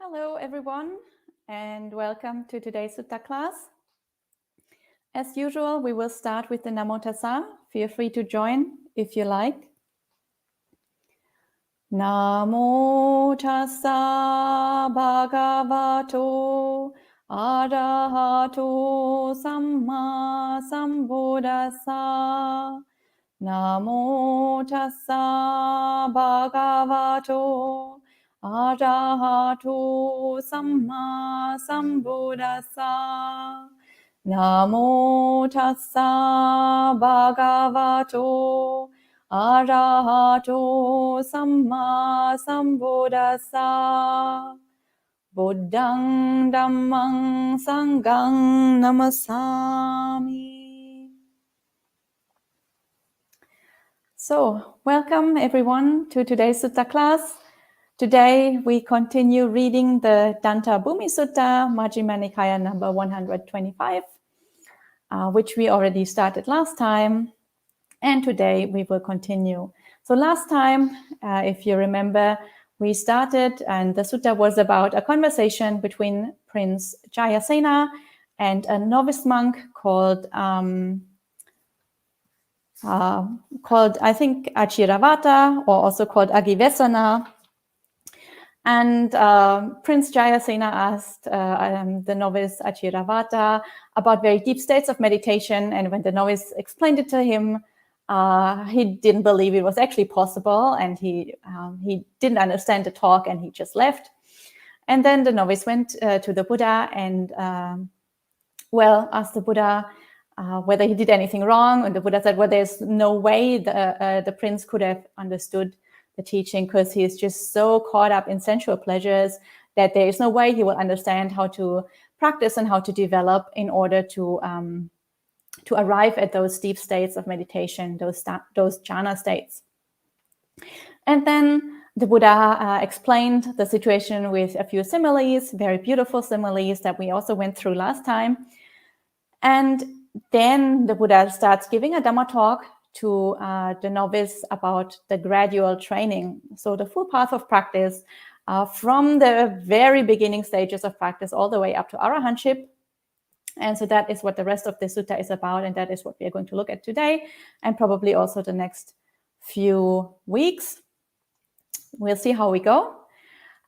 Hello everyone and welcome to today's Sutta class. As usual, we will start with the Namo Tassa. Feel free to join if you like. Namo Tassa Bhagavato Arahato Samma Sambuddhassa. Namo Tassa Bhagavato Arahato Samma Sambuddhassa. Namo Tassa Bhagavato Arahato Samma Sambuddhassa. Buddhang Dhammang Sanghang Namasami. So, welcome everyone to today's Sutta class. Today we continue reading the Dantabhūmi Sutta, Majjhima Nikaya number 125, which we already started last time. And today we will continue. So last time, if you remember, we started and the sutta was about a conversation between Prince Jayasena and a novice monk called I think Achiravata, or also called Agivesana. And Prince Jayasena asked the novice Achiravata about very deep states of meditation. And when the novice explained it to him, he didn't believe it was actually possible, and he didn't understand the talk, and he just left. And then the novice went to the Buddha and asked the Buddha whether he did anything wrong. And the Buddha said, well, there's no way the prince could have understood the teaching, because he is just so caught up in sensual pleasures that there is no way he will understand how to practice and how to develop in order to arrive at those deep states of meditation, those jhana states. And then the Buddha explained the situation with a few similes, very beautiful similes that we also went through last time. And then the Buddha starts giving a Dhamma talk to the novice about the gradual training. So the full path of practice from the very beginning stages of practice all the way up to arahantship. And so that is what the rest of the sutta is about, and that is what we are going to look at today, and probably also the next few weeks. We'll see how we go.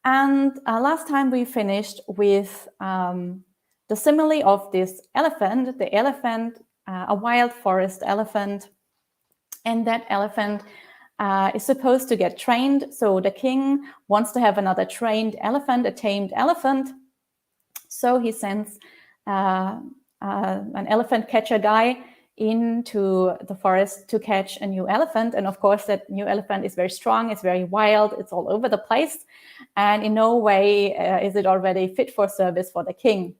And last time we finished with the simile of this elephant, a wild forest elephant. And that elephant is supposed to get trained. So the king wants to have another trained elephant, a tamed elephant. So he sends an elephant catcher guy into the forest to catch a new elephant. And of course, that new elephant is very strong, it's very wild, it's all over the place. And in no way is it already fit for service for the king.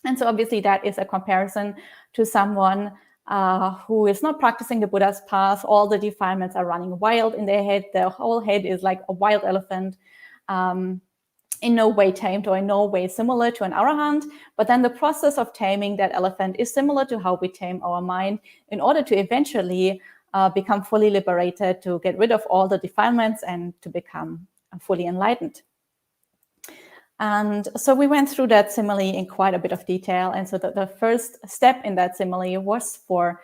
And so obviously that is a comparison to someone who is not practicing the Buddha's path. All the defilements are running wild in their head. Their whole head is like a wild elephant. In no way tamed or in no way similar to an arahant. But then the process of taming that elephant is similar to how we tame our mind in order to eventually become fully liberated, to get rid of all the defilements and to become fully enlightened. And so we went through that simile in quite a bit of detail. And so the first step in that simile was for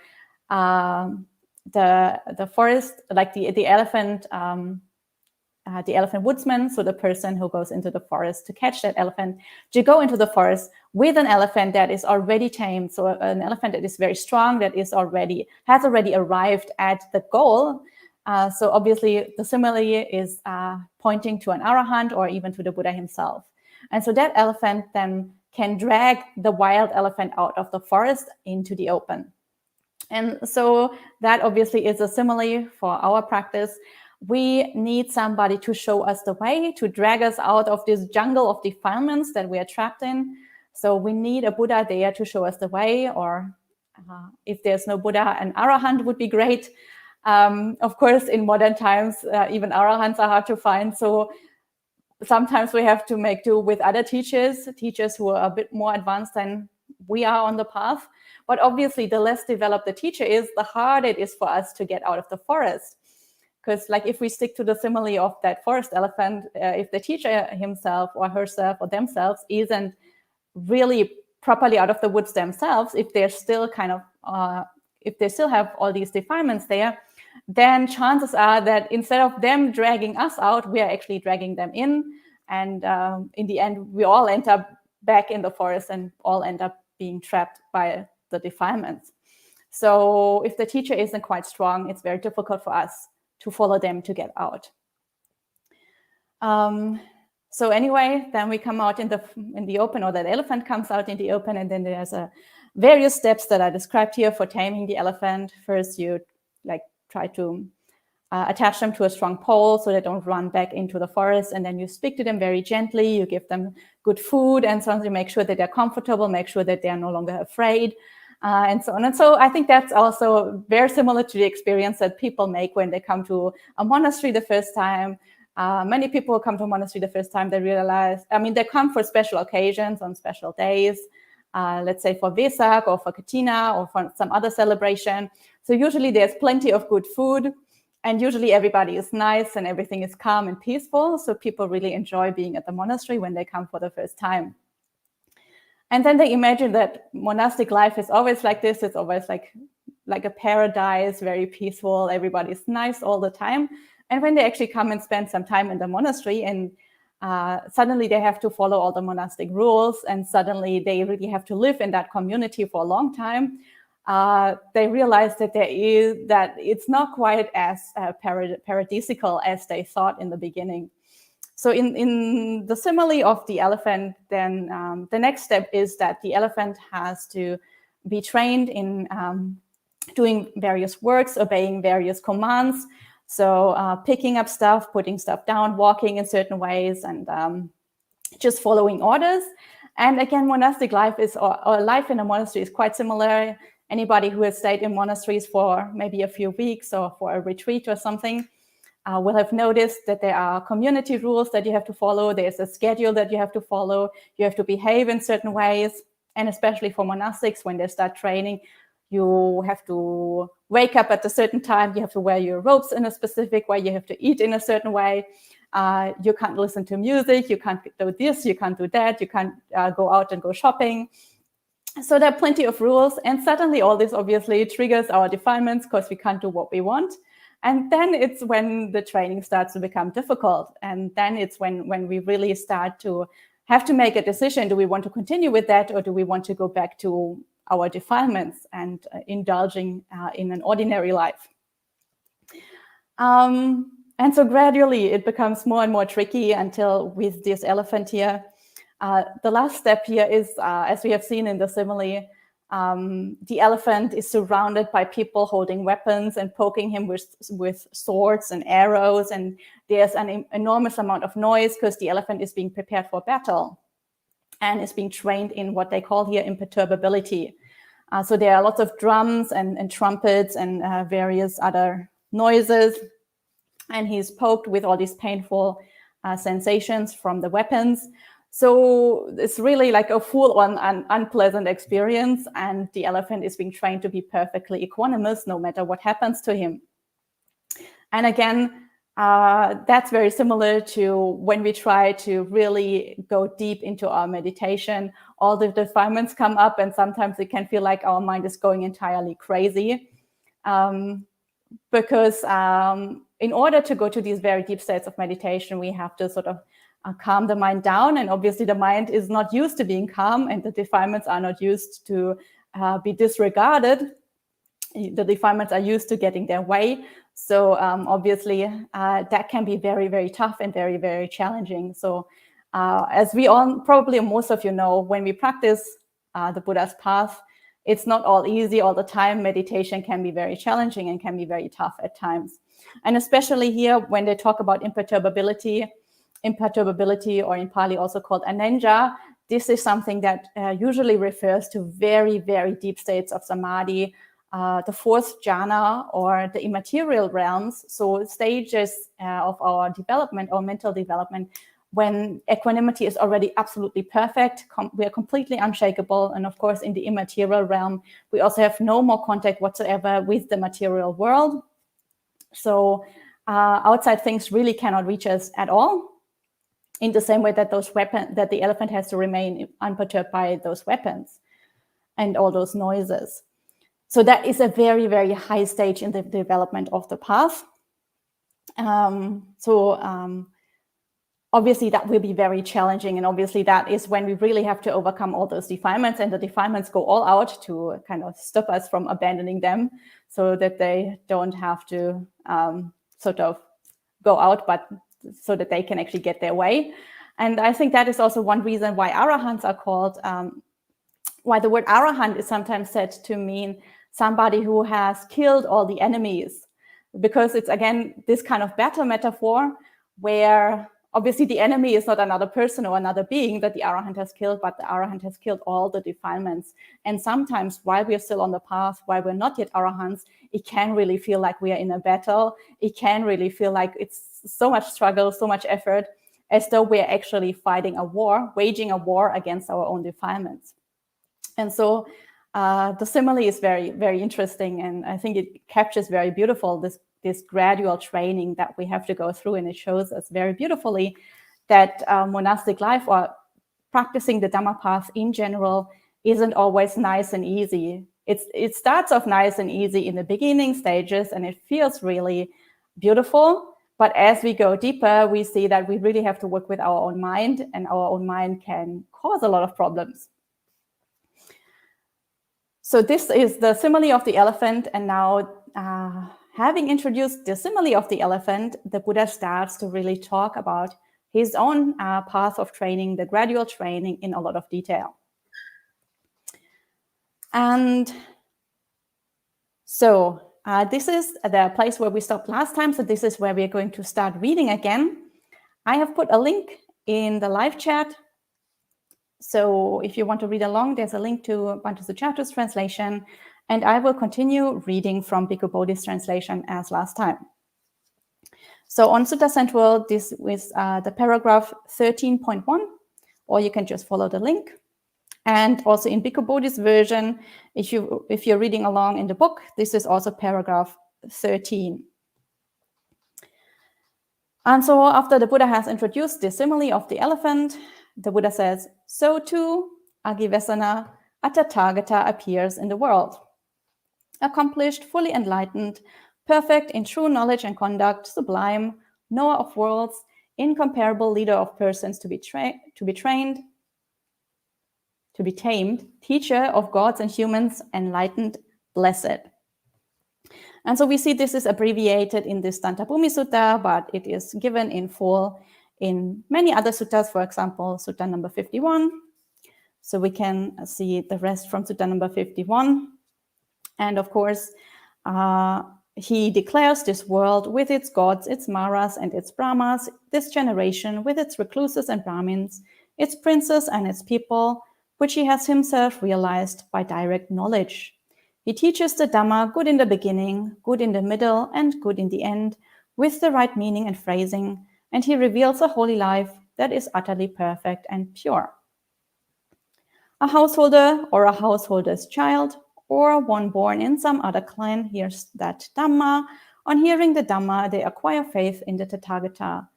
the forest, like the elephant woodsman, so the person who goes into the forest to catch that elephant, to go into the forest with an elephant that is already tamed, so an elephant that is very strong, that has already arrived at the goal. So obviously the simile is pointing to an arahant or even to the Buddha himself. And so that elephant then can drag the wild elephant out of the forest into the open. And so that obviously is a simile for our practice. We need somebody to show us the way, to drag us out of this jungle of defilements that we are trapped in. So we need a Buddha there to show us the way, or if there's no Buddha, an arahant would be great. Of course, in modern times, even arahants are hard to find. So sometimes we have to make do with other teachers who are a bit more advanced than we are on the path. But obviously, the less developed the teacher is, the harder it is for us to get out of the forest. Because like if we stick to the simile of that forest elephant, if the teacher himself or herself or themselves isn't really properly out of the woods themselves, if they're still kind of, if they still have all these defilements there, then chances are that instead of them dragging us out, we are actually dragging them in. And in the end, we all end up back in the forest and all end up being trapped by the defilements. So if the teacher isn't quite strong, it's very difficult for us to follow them to get out. So anyway, then we come out in the open, or that elephant comes out in the open, and then there's various steps that are described here for taming the elephant. First, you like try to attach them to a strong pole so they don't run back into the forest, and then you speak to them very gently. You give them good food, and so on. You make sure that they're comfortable, make sure that they're no longer afraid, and so on. And so I think that's also very similar to the experience that people make when they come to a monastery the first time. Many people come to a monastery the first time, they realize, I mean, they come for special occasions on special days, let's say for Vesak or for Katina or for some other celebration. So usually there's plenty of good food, and usually everybody is nice and everything is calm and peaceful. So people really enjoy being at the monastery when they come for the first time. And then they imagine that monastic life is always like this. It's always like a paradise, very peaceful. Everybody's nice all the time. And when they actually come and spend some time in the monastery, and suddenly they have to follow all the monastic rules, and suddenly they really have to live in that community for a long time, they realize that it's not quite as paradisical as they thought in the beginning. So in the simile of the elephant, then the next step is that the elephant has to be trained in doing various works, obeying various commands. So picking up stuff, putting stuff down, walking in certain ways, and just following orders. And again, monastic life or life in a monastery is quite similar. Anybody who has stayed in monasteries for maybe a few weeks or for a retreat or something will have noticed that there are community rules that you have to follow. There's a schedule that you have to follow. You have to behave in certain ways. And especially for monastics, when they start training, you have to wake up at a certain time. You have to wear your robes in a specific way. You have to eat in a certain way. You can't listen to music. You can't do this. You can't do that. You can't go out and go shopping. So there are plenty of rules. And suddenly all this obviously triggers our defilements because we can't do what we want. And then it's when the training starts to become difficult. And then it's when we really start to have to make a decision. Do we want to continue with that, or do we want to go back to our defilements and indulging in an ordinary life? And so gradually it becomes more and more tricky until with this elephant here, the last step here is, as we have seen in the simile, the elephant is surrounded by people holding weapons and poking him with swords and arrows. And there's an enormous amount of noise because the elephant is being prepared for battle and is being trained in what they call here imperturbability. So there are lots of drums and trumpets and various other noises. And he's poked with all these painful sensations from the weapons. So it's really like a full-on unpleasant experience, and the elephant is being trained to be perfectly equanimous no matter what happens to him. And again, that's very similar to when we try to really go deep into our meditation. All the defilements come up, and sometimes it can feel like our mind is going entirely crazy. Because in order to go to these very deep states of meditation, we have to sort of calm the mind down. And obviously the mind is not used to being calm, and the defilements are not used to be disregarded. The defilements are used to getting their way. So obviously that can be very, very tough and very, very challenging. So as we all, probably most of you know, when we practice the Buddha's path, it's not all easy all the time. Meditation can be very challenging and can be very tough at times. And especially here, when they talk about imperturbability, or in Pali also called anenja, this is something that usually refers to very, very deep states of samadhi, the fourth jhana, or the immaterial realms. So stages of our development or mental development when equanimity is already absolutely perfect, we are completely unshakable. And of course, in the immaterial realm, we also have no more contact whatsoever with the material world. So outside things really cannot reach us at all. In the same way that that the elephant has to remain unperturbed by those weapons and all those noises. So that is a very, very high stage in the development of the path. Obviously that will be very challenging, and obviously that is when we really have to overcome all those defilements, and the defilements go all out to kind of stop us from abandoning them, so that they don't have to sort of go out, but so that they can actually get their way. And I think that is also one reason why arahants are called, why the word arahant is sometimes said to mean somebody who has killed all the enemies, because it's, again, this kind of battle metaphor where obviously the enemy is not another person or another being that the arahant has killed, but the arahant has killed all the defilements. And sometimes while we are still on the path, while we're not yet arahants, it can really feel like we are in a battle. It can really feel like it's so much struggle, so much effort, as though we're actually fighting a war, waging a war against our own defilements. And so the simile is very, very interesting, and I think it captures very beautiful this gradual training that we have to go through, and it shows us very beautifully that monastic life, or practicing the Dhamma path in general, isn't always nice and easy. It starts off nice and easy in the beginning stages, and it feels really beautiful. But as we go deeper, we see that we really have to work with our own mind, and our own mind can cause a lot of problems. So this is the simile of the elephant, and now having introduced the simile of the elephant, the Buddha starts to really talk about his own path of training, the gradual training, in a lot of detail. And so this is the place where we stopped last time, so this is where we're going to start reading again. I have put a link in the live chat. So if you want to read along, there's a link to Bhante Suchatto's translation, and I will continue reading from Bhikkhu Bodhi's translation as last time. So on Sutta Central, this is the paragraph 13.1, or you can just follow the link. And also in Bhikkhu Bodhi's version, if you're reading along in the book, this is also paragraph 13. And so after the Buddha has introduced the simile of the elephant, the Buddha says, so too, Agivesana, a Tathagata appears in the world. Accomplished, fully enlightened, perfect in true knowledge and conduct, sublime, knower of worlds, incomparable leader of persons to be tamed, teacher of gods and humans, enlightened, blessed. And so we see this is abbreviated in this Dantabhūmi Sutta, but it is given in full in many other suttas, for example, Sutta number 51. So we can see the rest from Sutta number 51. And of course, he declares this world with its gods, its maras and its brahmas, this generation with its recluses and brahmins, its princes and its people, which he has himself realized by direct knowledge. He teaches the Dhamma good in the beginning, good in the middle, and good in the end, with the right meaning and phrasing, and he reveals a holy life that is utterly perfect and pure. A householder or a householder's child, or one born in some other clan, hears that Dhamma. On hearing the Dhamma, they acquire faith in the Tathagata.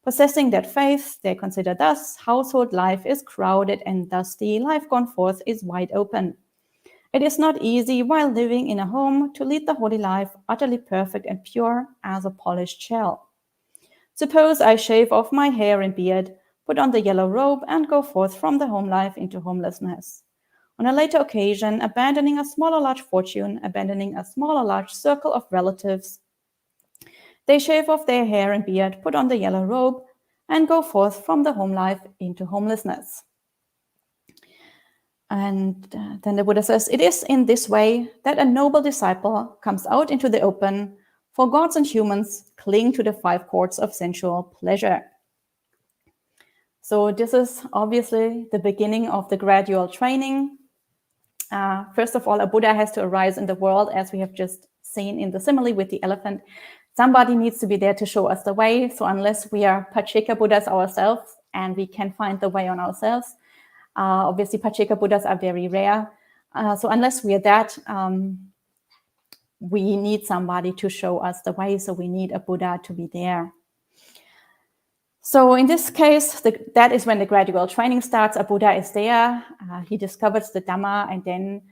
Possessing that faith, they consider thus household life is crowded, and thus the life gone forth is wide open. It is not easy, while living in a home, to lead the holy life utterly perfect and pure as a polished shell. Suppose I shave off my hair and beard, put on the yellow robe, and go forth from the home life into homelessness. On a later occasion, abandoning a small or large fortune, abandoning a small or large circle of relatives, they shave off their hair and beard, put on the yellow robe, and go forth from the home life into homelessness. And then the Buddha says, it is in this way that a noble disciple comes out into the open, for gods and humans cling to the 5 courts of sensual pleasure. So this is obviously the beginning of the gradual training. First of all, a Buddha has to arise in the world, as we have just seen in the simile with the elephant. Somebody needs to be there to show us the way. So unless we are Pacceka Buddhas ourselves and we can find the way on ourselves, obviously Pacceka Buddhas are very rare. So unless we are that, we need somebody to show us the way, so we need a Buddha to be there. So in this case, that is when the gradual training starts. A Buddha is there, he discovers the Dhamma, and then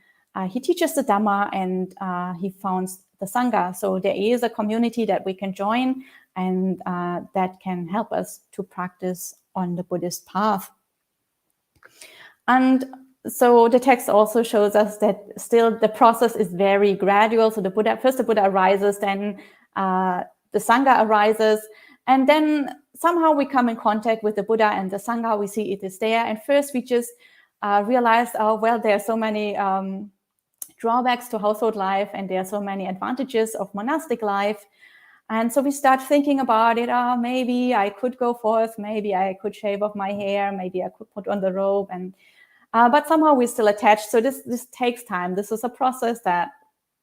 he teaches the Dhamma, and he founds the Sangha. So there is a community that we can join, and that can help us to practice on the Buddhist path. And so the text also shows us that still the process is very gradual. So first the Buddha arises, then the Sangha arises, and then somehow we come in contact with the Buddha and the Sangha. We see it is there, and first we just realize, oh well, there are so many drawbacks to household life, and there are so many advantages of monastic life. And so we start thinking about it. Oh, maybe I could go forth. Maybe I could shave off my hair. Maybe I could put on the robe. And but somehow we're still attached. So this takes time. This is a process that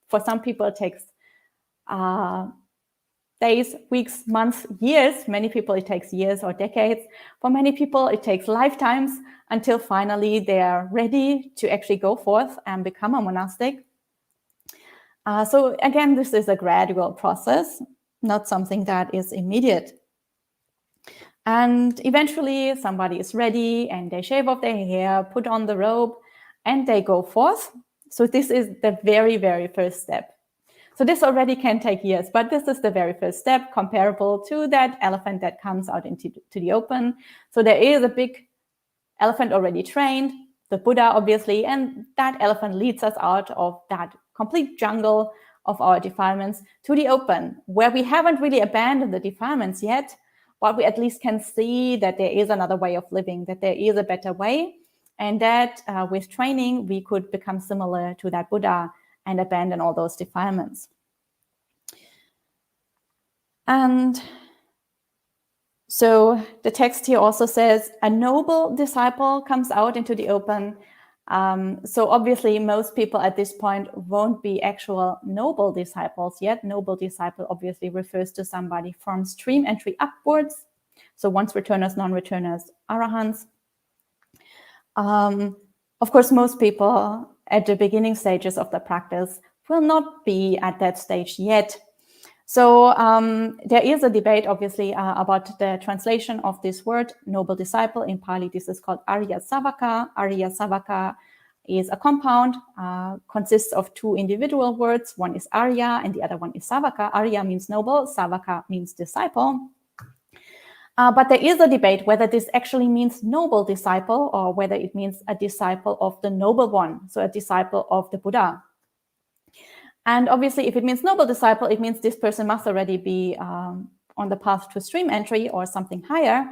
for some people it takes days, weeks, months, years. Many people it takes years or decades. For many people it takes lifetimes until finally they are ready to actually go forth and become a monastic. So again, this is a gradual process, not something that is immediate. And eventually somebody is ready and they shave off their hair, put on the robe, and they go forth. So this is the very, very first step. So this already can take years, but this is the very first step, comparable to that elephant that comes out into the open. So there is a big elephant already trained, the Buddha obviously, and that elephant leads us out of that complete jungle of our defilements to the open, where we haven't really abandoned the defilements yet, but we at least can see that there is another way of living, that there is a better way, and that with training we could become similar to that Buddha and abandon all those defilements. And so the text here also says, a noble disciple comes out into the open. So obviously most people at this point won't be actual noble disciples yet. Noble disciple obviously refers to somebody from stream entry upwards. So once returners, non-returners, arahants. Of course, most people at the beginning stages of the practice will not be at that stage yet. So there is a debate, obviously, about the translation of this word, noble disciple. In Pali, this is called Arya Savaka. Arya Savaka is a compound, consists of two individual words. One is Arya and the other one is Savaka. Arya means noble, Savaka means disciple. But there is a debate whether this actually means noble disciple or whether it means a disciple of the noble one, so a disciple of the Buddha. And obviously, if it means noble disciple, it means this person must already be on the path to stream entry or something higher.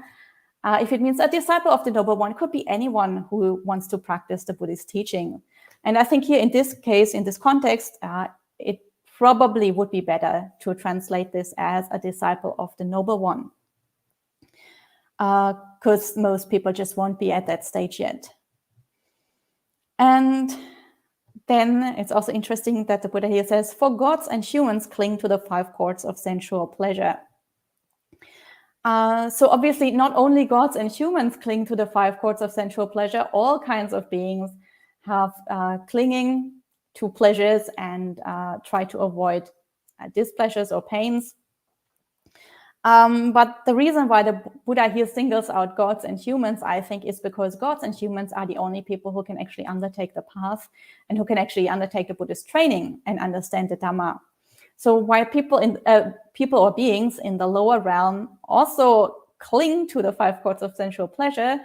If it means a disciple of the noble one, it could be anyone who wants to practice the Buddhist teaching. And I think here in this case, in this context, it probably would be better to translate this as a disciple of the noble one, because most people just won't be at that stage yet. And then it's also interesting that the Buddha here says, for gods and humans cling to the 5 courts of sensual pleasure. So obviously not only gods and humans cling to the 5 courts of sensual pleasure, all kinds of beings have clinging to pleasures and try to avoid displeasures or pains. But the reason why the Buddha here singles out gods and humans, I think, is because gods and humans are the only people who can actually undertake the path and who can actually undertake the Buddhist training and understand the Dhamma. So while people or beings in the lower realm also cling to the 5 courts of sensual pleasure,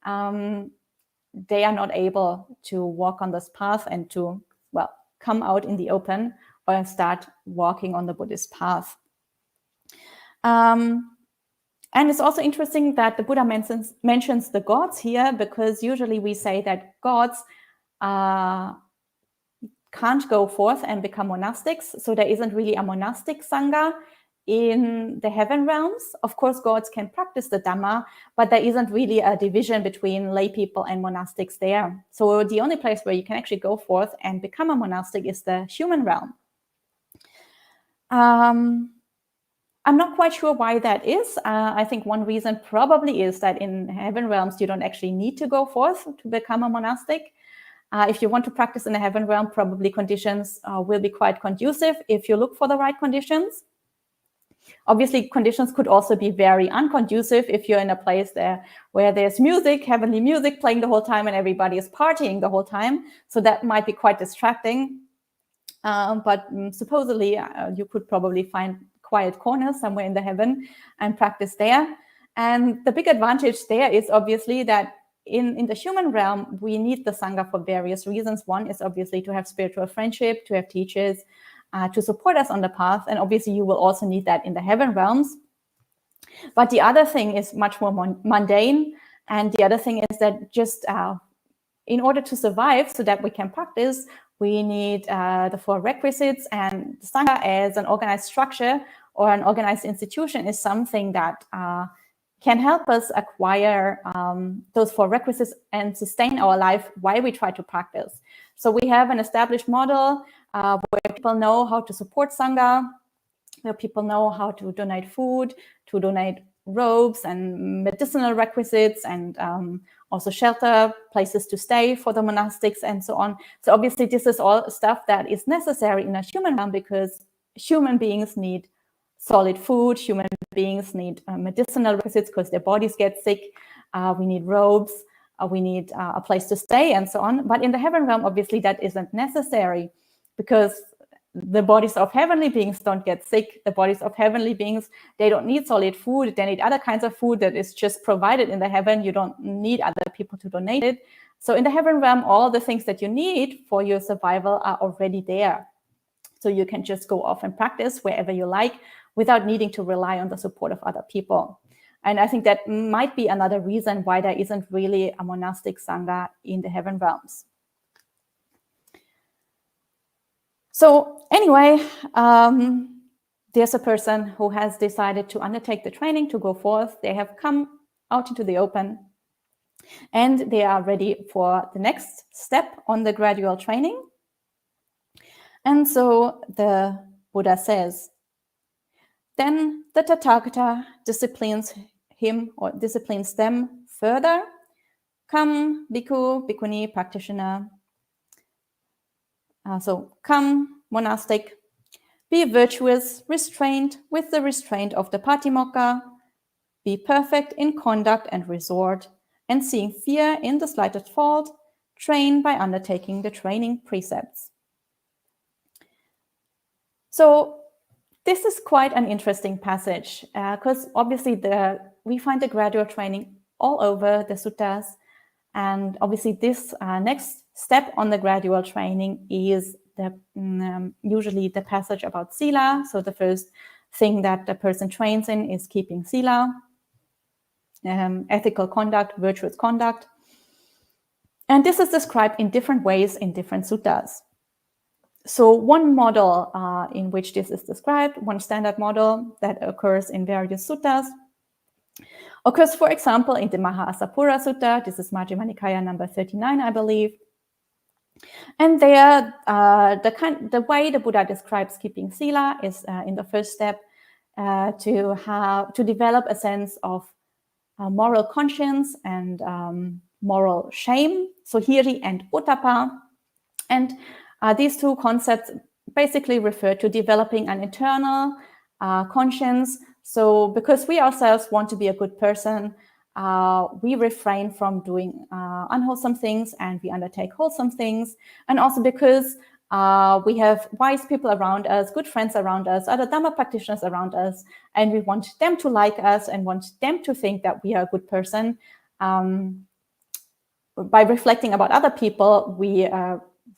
they are not able to walk on this path and to, well, come out in the open or start walking on the Buddhist path. And it's also interesting that the Buddha mentions the gods here, because usually we say that gods can't go forth and become monastics. So there isn't really a monastic Sangha in the heaven realms. Of course, gods can practice the Dhamma, but there isn't really a division between lay people and monastics there. So the only place where you can actually go forth and become a monastic is the human realm. I'm not quite sure why that is. I think one reason probably is that in heaven realms, you don't actually need to go forth to become a monastic. If you want to practice in the heaven realm, probably conditions will be quite conducive if you look for the right conditions. Obviously, conditions could also be very unconducive if you're in a place there where there's music, heavenly music playing the whole time and everybody is partying the whole time. So that might be quite distracting. But supposedly you could probably find quiet corners somewhere in the heaven and practice there. And the big advantage there is obviously that in the human realm, we need the Sangha for various reasons. One is obviously to have spiritual friendship, to have teachers, to support us on the path. And obviously you will also need that in the heaven realms. But the other thing is much more mundane. And the other thing is that just in order to survive so that we can practice, we need the 4 requisites, and the Sangha as an organized structure or an organized institution is something that can help us acquire those 4 requisites and sustain our life while we try to practice. So we have an established model where people know how to support Sangha, where people know how to donate food, to donate robes and medicinal requisites, and also shelter, places to stay for the monastics, and so on. So obviously this is all stuff that is necessary in a human realm, because human beings need solid food, human beings need medicinal requisites because their bodies get sick, we need robes, we need a place to stay, and so on. But in the heaven realm, obviously that isn't necessary, because the bodies of heavenly beings don't get sick. The bodies of heavenly beings, they don't need solid food. They need other kinds of food that is just provided in the heaven. You don't need other people to donate it. So in the heaven realm, all the things that you need for your survival are already there. So you can just go off and practice wherever you like without needing to rely on the support of other people. And I think that might be another reason why there isn't really a monastic Sangha in the heaven realms. So anyway, there's a person who has decided to undertake the training to go forth. They have come out into the open and they are ready for the next step on the gradual training. And so the Buddha says, then the Tathagata disciplines him or disciplines them further. Come, bhikkhu, bhikkhuni, practitioner. So come, monastic, be virtuous, restrained with the restraint of the Patimokkha, be perfect in conduct and resort, and seeing fear in the slightest fault, train by undertaking the training precepts. So this is quite an interesting passage, because obviously we find the gradual training all over the suttas. And obviously this next step on the gradual training is usually the passage about sila. So the first thing that the person trains in is keeping sila, ethical conduct, virtuous conduct. And this is described in different ways in different suttas. So one model in which this is described, one standard model that occurs in various suttas, occurs, for example, in the Mahasapura Sutta. This is Majjhima Nikaya number 39, I believe. And there, the way the Buddha describes keeping sila is in the first step to develop a sense of moral conscience and moral shame, so hiri and ottappa. And these two concepts basically refer to developing an internal conscience. So because we ourselves want to be a good person, we refrain from doing unwholesome things and we undertake wholesome things. And also because we have wise people around us, good friends around us, other Dhamma practitioners around us, and we want them to like us and want them to think that we are a good person. By reflecting about other people, we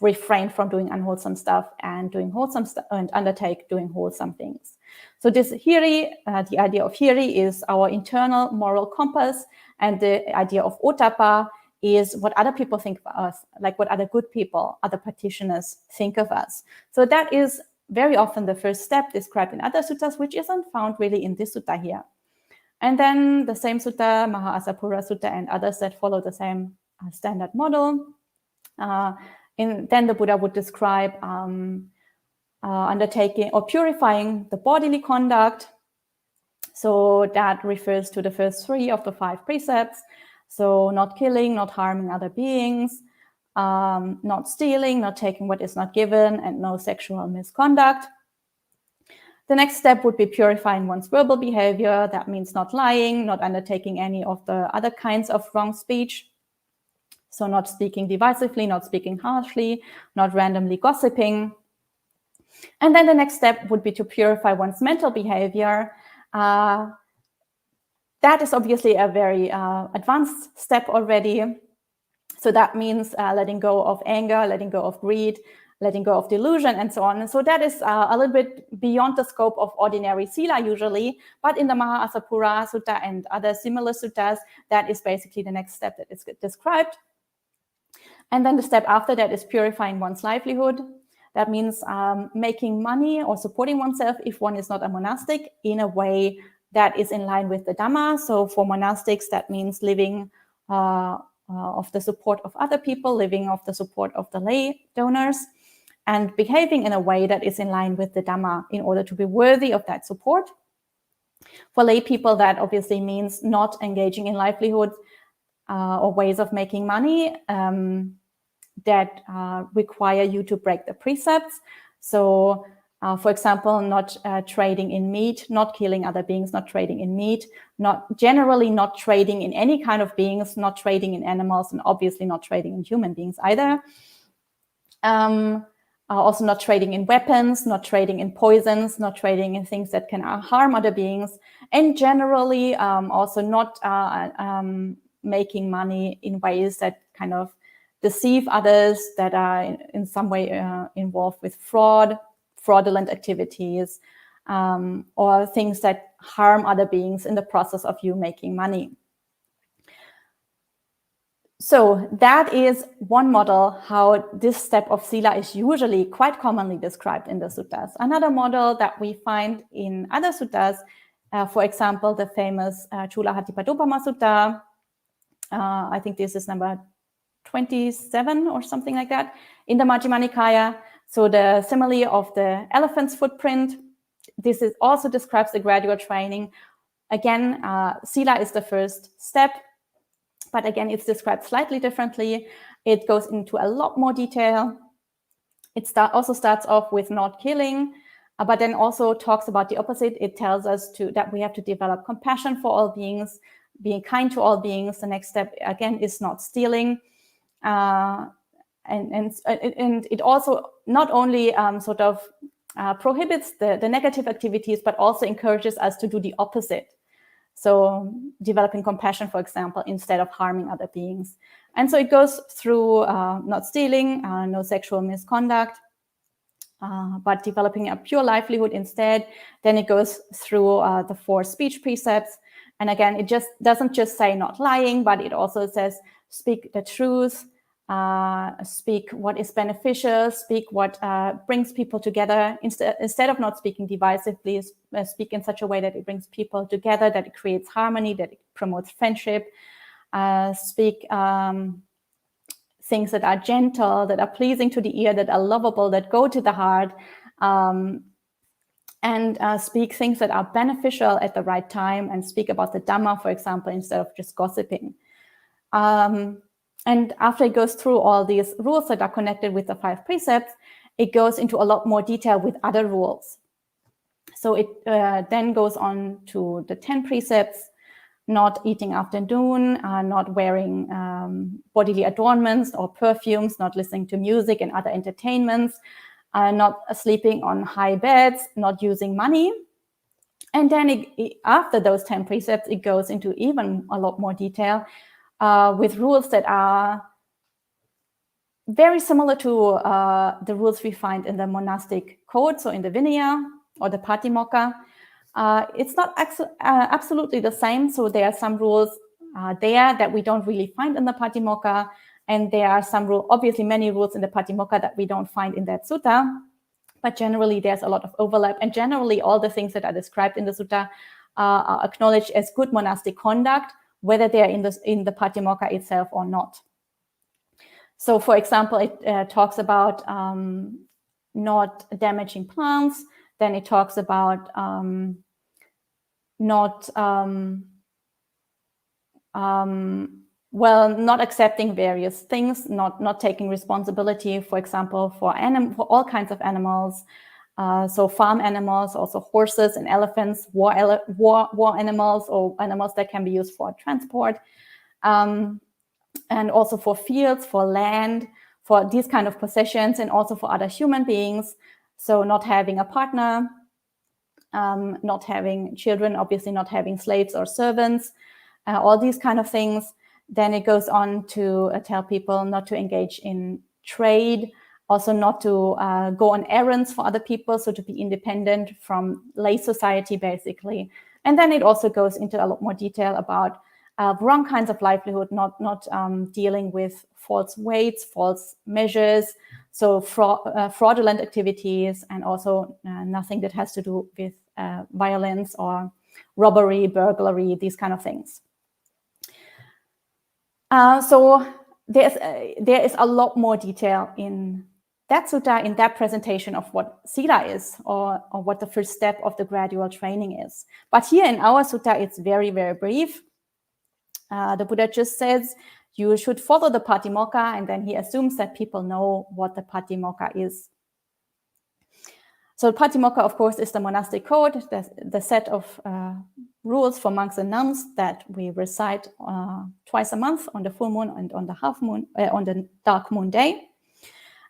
refrain from doing unwholesome stuff and doing wholesome stuff and undertake doing wholesome things. So this hiri, the idea of hiri is our internal moral compass, and the idea of ottappa is what other people think of us, like what other good people, other practitioners think of us. So that is very often the first step described in other suttas, which isn't found really in this sutta here. And then the same sutta, Mahasapura Sutta, and others that follow the same standard model. Then the Buddha would describe undertaking or purifying the bodily conduct. So that refers to the first 3 of the 5 precepts. So not killing, not harming other beings, not stealing, not taking what is not given, and no sexual misconduct. The next step would be purifying one's verbal behavior. That means not lying, not undertaking any of the other kinds of wrong speech. So not speaking divisively, not speaking harshly, not randomly gossiping. And then the next step would be to purify one's mental behavior. That is obviously a very advanced step already. So that means letting go of anger, letting go of greed, letting go of delusion, and so on. And so that is a little bit beyond the scope of ordinary sila usually, but in the Mahasapura Sutta and other similar suttas, that is basically the next step that is described. And then the step after that is purifying one's livelihood. That means making money or supporting oneself if one is not a monastic in a way that is in line with the Dhamma. So for monastics, that means living of the support of other people, living of the support of the lay donors, and behaving in a way that is in line with the Dhamma in order to be worthy of that support. For lay people, that obviously means not engaging in livelihood or ways of making money that require you to break the precepts. So, for example, not trading in meat, not killing other beings, not trading in meat, generally not trading in any kind of beings, not trading in animals, and obviously not trading in human beings either. Also not trading in weapons, not trading in poisons, not trading in things that can harm other beings, and generally also not making money in ways that kind of deceive others, that are in some way involved with fraudulent activities, or things that harm other beings in the process of you making money. So that is one model how this step of sila is usually quite commonly described in the suttas. Another model that we find in other suttas, for example, the famous Chulahatipatopama Sutta, I think this is number 27 or something like that, in the Majjhima Nikaya. So the simile of the elephant's footprint, this is also describes the gradual training. Again, sila is the first step, but again, it's described slightly differently. It goes into a lot more detail. It also starts off with not killing, but then also talks about the opposite. It tells us that we have to develop compassion for all beings, being kind to all beings. The next step, again, is not stealing. And it also not only prohibits the negative activities, but also encourages us to do the opposite. So developing compassion, for example, instead of harming other beings. And so it goes through not stealing, no sexual misconduct, but developing a pure livelihood instead. Then it goes through the 4 speech precepts. And again, it just doesn't just say not lying, but it also says speak the truth, speak what is beneficial, speak what brings people together. Instead of not speaking divisively, speak in such a way that it brings people together, that it creates harmony, that it promotes friendship. Speak things that are gentle, that are pleasing to the ear, that are lovable, that go to the heart. And speak things that are beneficial at the right time, and speak about the Dhamma, for example, instead of just gossiping. And after it goes through all these rules that are connected with the 5 precepts, it goes into a lot more detail with other rules. So it then goes on to the 10 precepts: not eating after noon, not wearing bodily adornments or perfumes, not listening to music and other entertainments, not sleeping on high beds, not using money. And then after those 10 precepts, it goes into even a lot more detail with rules that are very similar to the rules we find in the monastic code, so in the Vinaya or the Patimokkha. It's not absolutely the same, so there are some rules there that we don't really find in the Patimokkha, and there are some rules, obviously many rules in the Patimokkha that we don't find in that sutta, but generally there's a lot of overlap, and generally all the things that are described in the sutta are acknowledged as good monastic conduct, whether they're in the Patimokkha itself or not. So, for example, it talks about not damaging plants. Then it talks about not well, not accepting various things, not taking responsibility, for example, for all kinds of animals. So farm animals, also horses and elephants, war animals, or animals that can be used for transport, and also for fields, for land, for these kind of possessions, and also for other human beings. So not having a partner, not having children, obviously not having slaves or servants, all these kind of things. Then it goes on to tell people not to engage in trade, also not to go on errands for other people, so to be independent from lay society, basically. And then it also goes into a lot more detail about wrong kinds of livelihood, not dealing with false weights, false measures, so fraudulent activities, and also nothing that has to do with violence or robbery, burglary, these kind of things. So there is a lot more detail in that sutta, in that presentation of what sila is, or what the first step of the gradual training is. But here in our sutta, it's very, very brief. The Buddha just says you should follow the Patimokkha, and then he assumes that people know what the Patimokkha is. So Patimokkha, of course, is the monastic code, the set of rules for monks and nuns that we recite twice a month, on the full moon and on the half moon, on the dark moon day.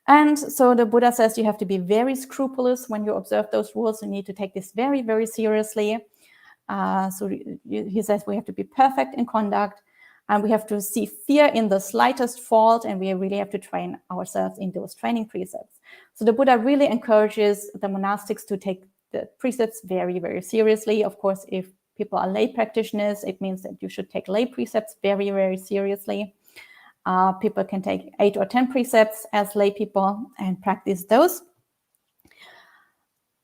And so the Buddha says you have to be very scrupulous when you observe those rules. You need to take this very, very seriously. So he says we have to be perfect in conduct, and we have to see fear in the slightest fault, and we really have to train ourselves in those training precepts. So the Buddha really encourages the monastics to take the precepts very, very seriously. Of course, if people are lay practitioners, it means that you should take lay precepts very, very seriously. People can take 8 or 10 precepts as lay people and practice those.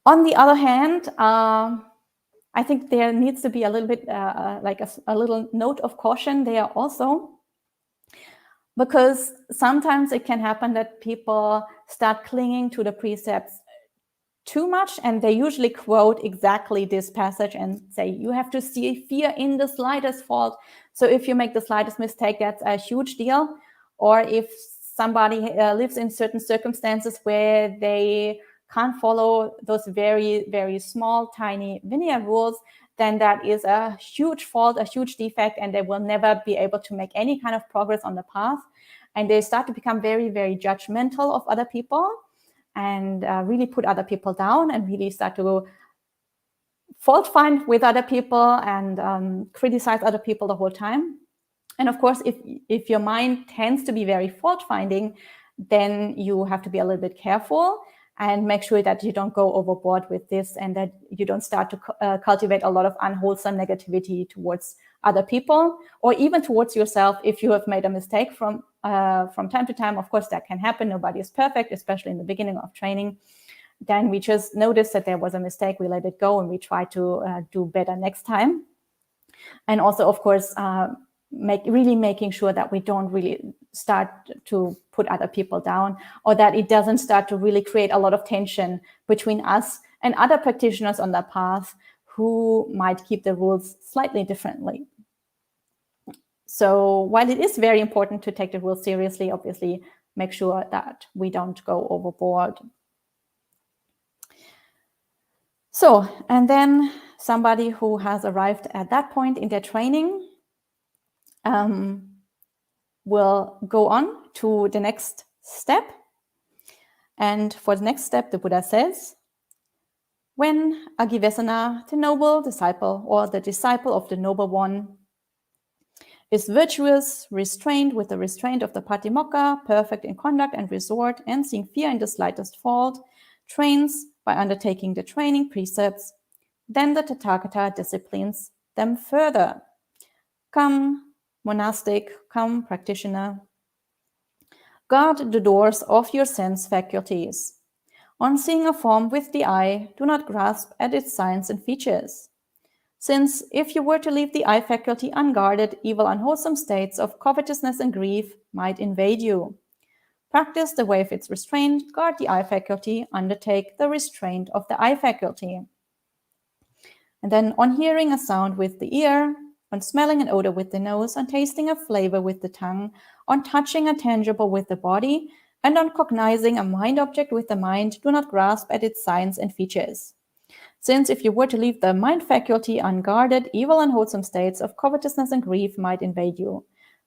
On the other hand, I think there needs to be a little bit like a little note of caution there also, because sometimes it can happen that people start clinging to the precepts too much, and they usually quote exactly this passage and say, you have to see fear in the slightest fault. So if you make the slightest mistake, that's a huge deal. Or if somebody lives in certain circumstances where they can't follow those very, very small, tiny Vinaya rules, then that is a huge fault, a huge defect, and they will never be able to make any kind of progress on the path. And they start to become very, very judgmental of other people, and really put other people down, and really start to fault find with other people and criticize other people the whole time. And of course, if your mind tends to be very fault finding, then you have to be a little bit careful and make sure that you don't go overboard with this, and that you don't start to cultivate a lot of unwholesome negativity towards other people, or even towards yourself if you have made a mistake from time to time. Of course, that can happen. Nobody is perfect, especially in the beginning of training. Then we just notice that there was a mistake, we let it go, and we try to do better next time. And also, of course, making sure that we don't really start to put other people down, or that it doesn't start to really create a lot of tension between us and other practitioners on the path who might keep the rules slightly differently. So while it is very important to take the rules seriously, obviously make sure that we don't go overboard. So, and then somebody who has arrived at that point in their training will go on to the next step. And for the next step, the Buddha says, when Agivesana, the noble disciple, or the disciple of the noble one, is virtuous, restrained with the restraint of the Patimokkha, perfect in conduct and resort, and seeing fear in the slightest fault, trains by undertaking the training precepts, then the Tathagata disciplines them further. Come, monastic, come, practitioner. Guard the doors of your sense faculties. On seeing a form with the eye, do not grasp at its signs and features. Since if you were to leave the eye faculty unguarded, evil, unwholesome states of covetousness and grief might invade you. Practice the way of its restraint, guard the eye faculty, undertake the restraint of the eye faculty. And then on hearing a sound with the ear, on smelling an odor with the nose, on tasting a flavor with the tongue, on touching a tangible with the body, and on cognizing a mind object with the mind, do not grasp at its signs and features. Since if you were to leave the mind faculty unguarded, evil and unwholesome states of covetousness and grief might invade you.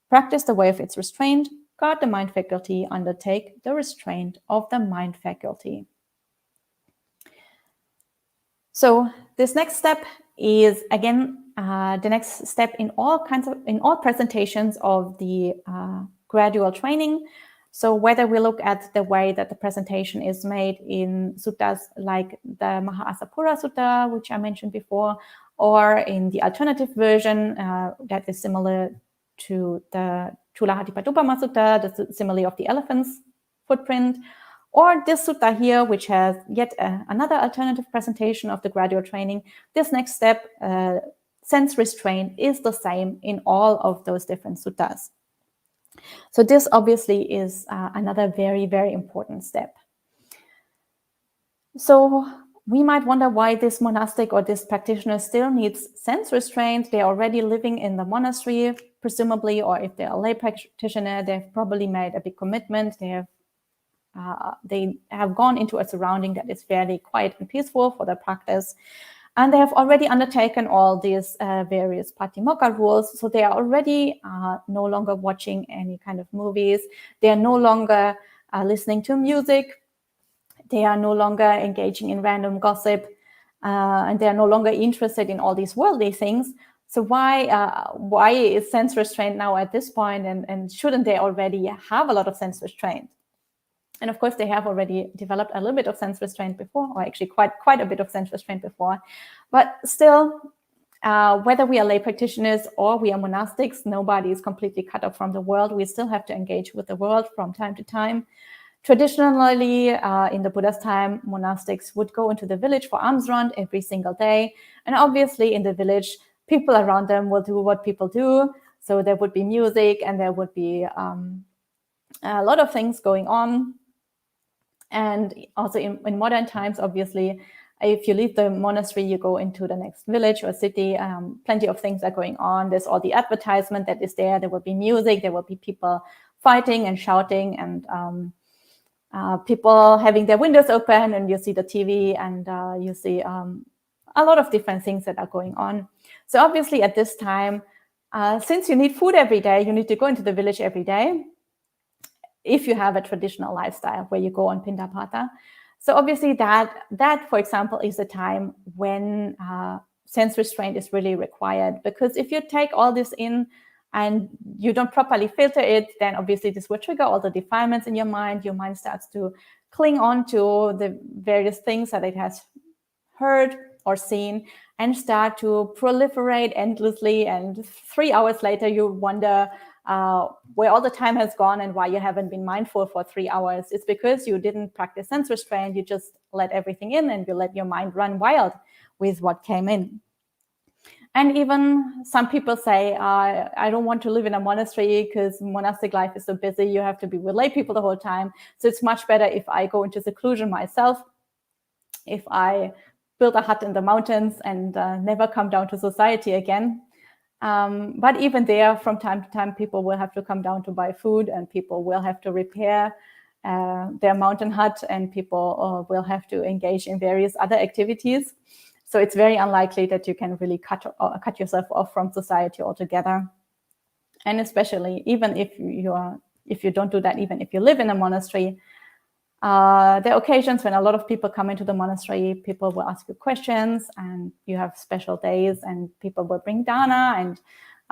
Practice the way of its restraint, guard the mind faculty, undertake the restraint of the mind faculty. So this next step is, again, the next step in all presentations of the gradual training. So whether we look at the way that the presentation is made in suttas like the Mahasapura Sutta, which I mentioned before, or in the alternative version that is similar to the Chulahatipadupama Sutta, the simile of the elephant's footprint, or this sutta here, which has yet another alternative presentation of the gradual training, this next step, sense restraint, is the same in all of those different suttas. So this obviously is another very, very important step. So we might wonder why this monastic or this practitioner still needs sense restraint. They're already living in the monastery, presumably, or if they're a lay practitioner, they've probably made a big commitment. They have gone into a surrounding that is fairly quiet and peaceful for their practice. And they have already undertaken all these various patimokkha rules. So they are already no longer watching any kind of movies. They are no longer listening to music. They are no longer engaging in random gossip. And they are no longer interested in all these worldly things. So why is sense restraint now at this point? And shouldn't they already have a lot of sense restraint? And of course, they have already developed a little bit of sense restraint before, or actually quite a bit of sense restraint before. But still, whether we are lay practitioners or we are monastics, nobody is completely cut off from the world. We still have to engage with the world from time to time. Traditionally, in the Buddha's time, monastics would go into the village for alms round every single day. And obviously, in the village, people around them will do what people do. So there would be music and there would be a lot of things going on. And also in modern times, obviously, if you leave the monastery, you go into the next village or city, plenty of things are going on. There's all the advertisement that is there. There will be music. There will be people fighting and shouting and people having their windows open, and you see the TV and you see a lot of different things that are going on. So obviously at this time, since you need food every day, you need to go into the village every day, if you have a traditional lifestyle where you go on Pindapata. So obviously that, for example, is a time when sense restraint is really required, because if you take all this in and you don't properly filter it, then obviously this will trigger all the defilements in your mind. Your mind starts to cling on to the various things that it has heard or seen and start to proliferate endlessly. And 3 hours later, you wonder where all the time has gone and why you haven't been mindful for 3 hours. It's because you didn't practice sense restraint. You just let everything in and you let your mind run wild with what came in. And even some people say, I don't want to live in a monastery because monastic life is so busy. You have to be with lay people the whole time. So it's much better if I go into seclusion myself, if I build a hut in the mountains and never come down to society again. But even there, from time to time, people will have to come down to buy food, and people will have to repair their mountain hut, and people will have to engage in various other activities. So it's very unlikely that you can really cut yourself off from society altogether. And especially even if you don't do that, even if you live in a monastery, there are occasions when a lot of people come into the monastery. People will ask you questions, and you have special days, and people will bring dana, and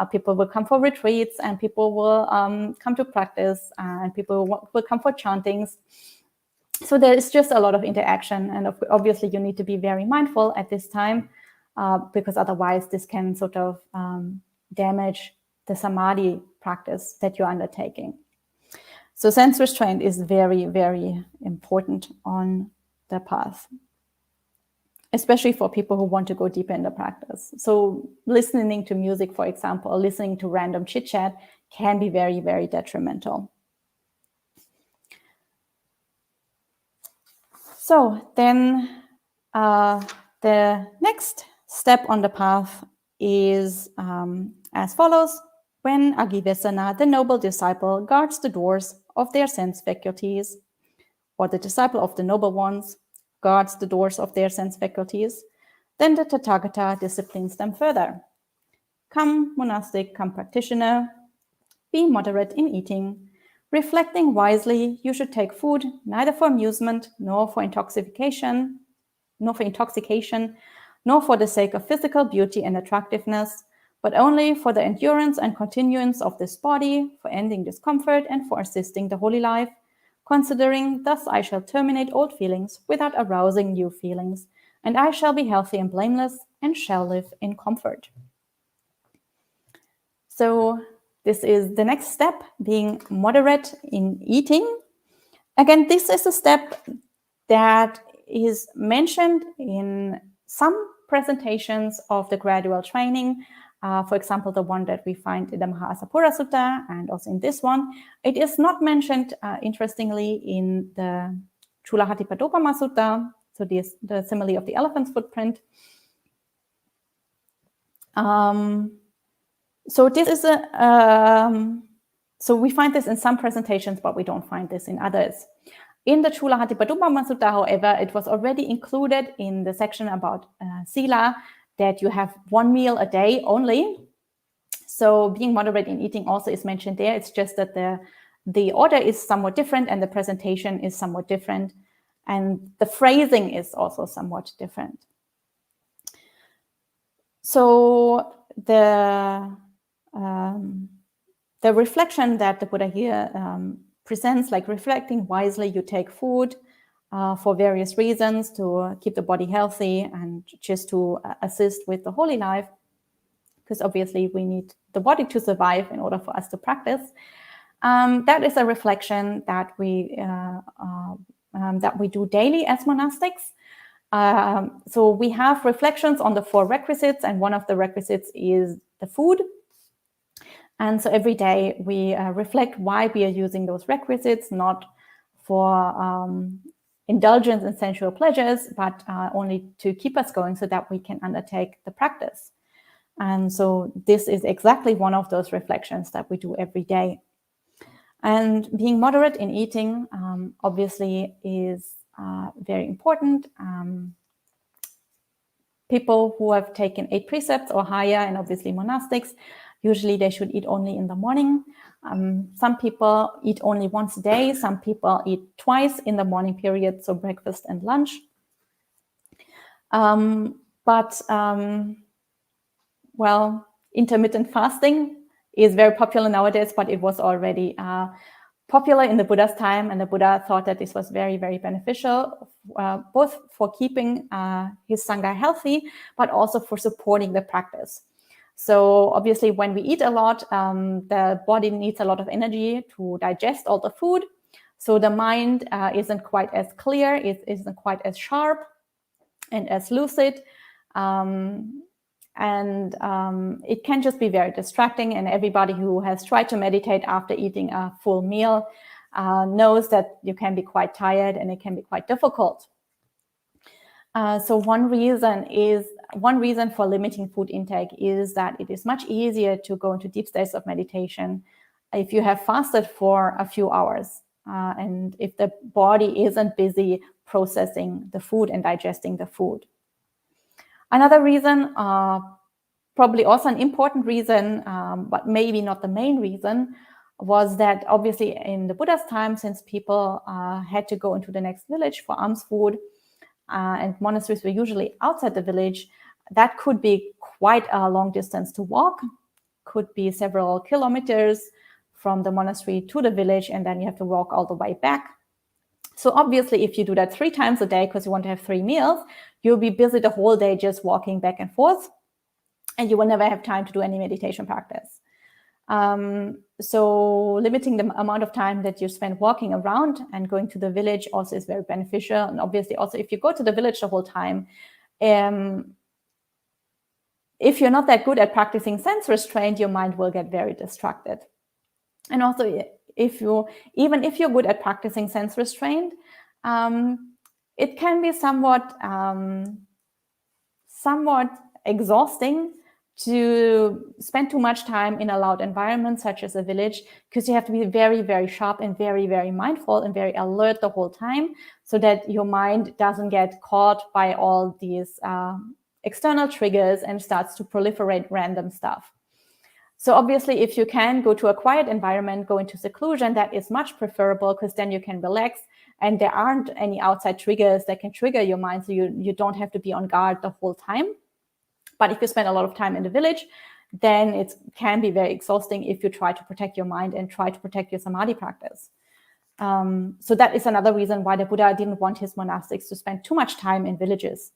people will come for retreats, and people will come to practice, and people will come for chantings. So there is just a lot of interaction, and obviously you need to be very mindful at this time, because otherwise this can sort of damage the samadhi practice that you're undertaking. So sense restraint is very, very important on the path, especially for people who want to go deeper in the practice. So listening to music, for example, or listening to random chit-chat can be very, very detrimental. So then the next step on the path is as follows. When Agivesana, the noble disciple, guards the doors of their sense faculties, or the disciple of the noble ones guards the doors of their sense faculties, then the Tathagata disciplines them further. Come, monastic, come, practitioner, be moderate in eating. Reflecting wisely, you should take food neither for amusement, nor for intoxication, nor for the sake of physical beauty and attractiveness, but only for the endurance and continuance of this body, for ending discomfort, and for assisting the holy life, considering, thus I shall terminate old feelings without arousing new feelings, and I shall be healthy and blameless, and shall live in comfort. So this is the next step, being moderate in eating. Again, this is a step that is mentioned in some presentations of the gradual training. For example, the one that we find in the Mahasapura Sutta and also in this one. It is not mentioned, interestingly, in the Chulahatipatopama Sutta, so the simile of the elephant's footprint. So this is so we find this in some presentations, but we don't find this in others. In the Chulahatipatopama Sutta, however, it was already included in the section about sila, that you have one meal a day only. So being moderate in eating also is mentioned there. It's just that the order is somewhat different and the presentation is somewhat different. And the phrasing is also somewhat different. So the reflection that the Buddha here presents, like reflecting wisely, you take food for various reasons, to keep the body healthy and just to assist with the holy life, because obviously we need the body to survive in order for us to practice. That is a reflection that we do daily as monastics. So we have reflections on the 4 requisites, and one of the requisites is the food. And so every day we reflect why we are using those requisites, not for indulgence in sensual pleasures, but only to keep us going so that we can undertake the practice. And so this is exactly one of those reflections that we do every day. And being moderate in eating obviously is very important. People who have taken 8 precepts or higher, and obviously monastics, usually they should eat only in the morning. Some people eat only once a day. Some people eat twice in the morning period, so breakfast and lunch. Well, intermittent fasting is very popular nowadays, but it was already popular in the Buddha's time, and the Buddha thought that this was very, very beneficial, both for keeping his Sangha healthy, but also for supporting the practice. So obviously when we eat a lot, the body needs a lot of energy to digest all the food. So the mind isn't quite as clear, it isn't quite as sharp and as lucid. It can just be very distracting, and everybody who has tried to meditate after eating a full meal knows that you can be quite tired and it can be quite difficult. So one reason for limiting food intake is that it is much easier to go into deep states of meditation if you have fasted for a few hours and if the body isn't busy processing the food and digesting the food. Another reason, probably also an important reason, but maybe not the main reason, was that obviously in the Buddha's time, since people had to go into the next village for alms food, and monasteries were usually outside the village, that could be quite a long distance to walk, could be several kilometers from the monastery to the village, and then you have to walk all the way back. So obviously, if you do that 3 times a day because you want to have 3 meals, you'll be busy the whole day just walking back and forth, and you will never have time to do any meditation practice. So limiting the amount of time that you spend walking around and going to the village also is very beneficial. And obviously also if you go to the village the whole time, if you're not that good at practicing sense restraint, your mind will get very distracted. And also even if you're good at practicing sense restraint, it can be somewhat exhausting to spend too much time in a loud environment, such as a village, because you have to be very, very sharp and very, very mindful and very alert the whole time, so that your mind doesn't get caught by all these external triggers and starts to proliferate random stuff. So obviously, if you can go to a quiet environment, go into seclusion, that is much preferable, because then you can relax and there aren't any outside triggers that can trigger your mind, so you don't have to be on guard the whole time. But if you spend a lot of time in the village, then it can be very exhausting if you try to protect your mind and try to protect your samadhi practice. So that is another reason why the Buddha didn't want his monastics to spend too much time in villages.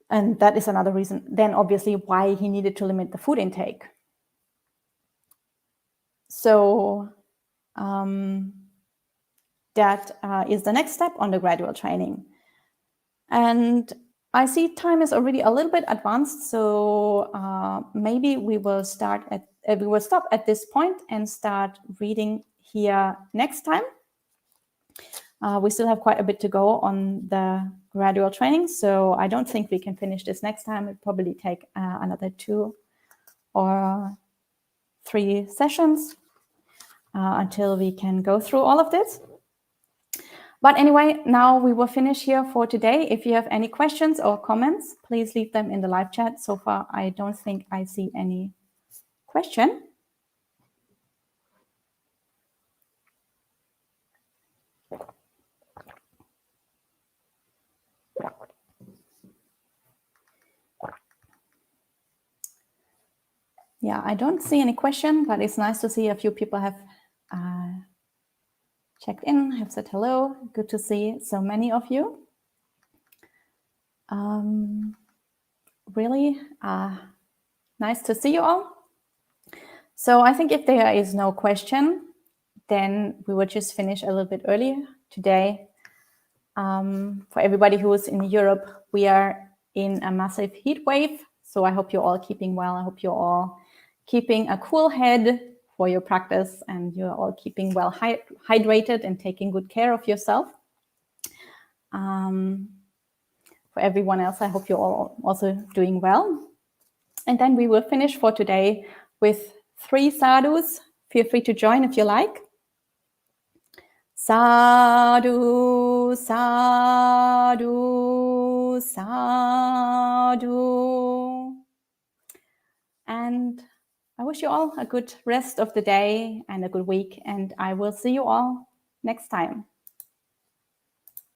And that is another reason, then obviously, why he needed to limit the food intake. So that is the next step on the gradual training. And I see time is already a little bit advanced, so maybe we will stop at this point and start reading here next time. We still have quite a bit to go on the gradual training, so I don't think we can finish this next time. It'll probably take another 2 or 3 sessions until we can go through all of this. But anyway, now we will finish here for today. If you have any questions or comments, please leave them in the live chat. So far, I don't think I see any question. Yeah, I don't see any question, but it's nice to see a few people have checked in, have said hello. Good to see so many of you. Really nice to see you all. So I think if there is no question, then we will just finish a little bit early today. For everybody who is in Europe, we are in a massive heat wave. So I hope you're all keeping well. I hope you're all keeping a cool head for your practice, and you're all keeping well hydrated and taking good care of yourself. For everyone else, I hope you're all also doing well. And then we will finish for today with 3 sadhus. Feel free to join if you like. Sadhu, sadhu, sadhu. And I wish you all a good rest of the day and a good week, and I will see you all next time.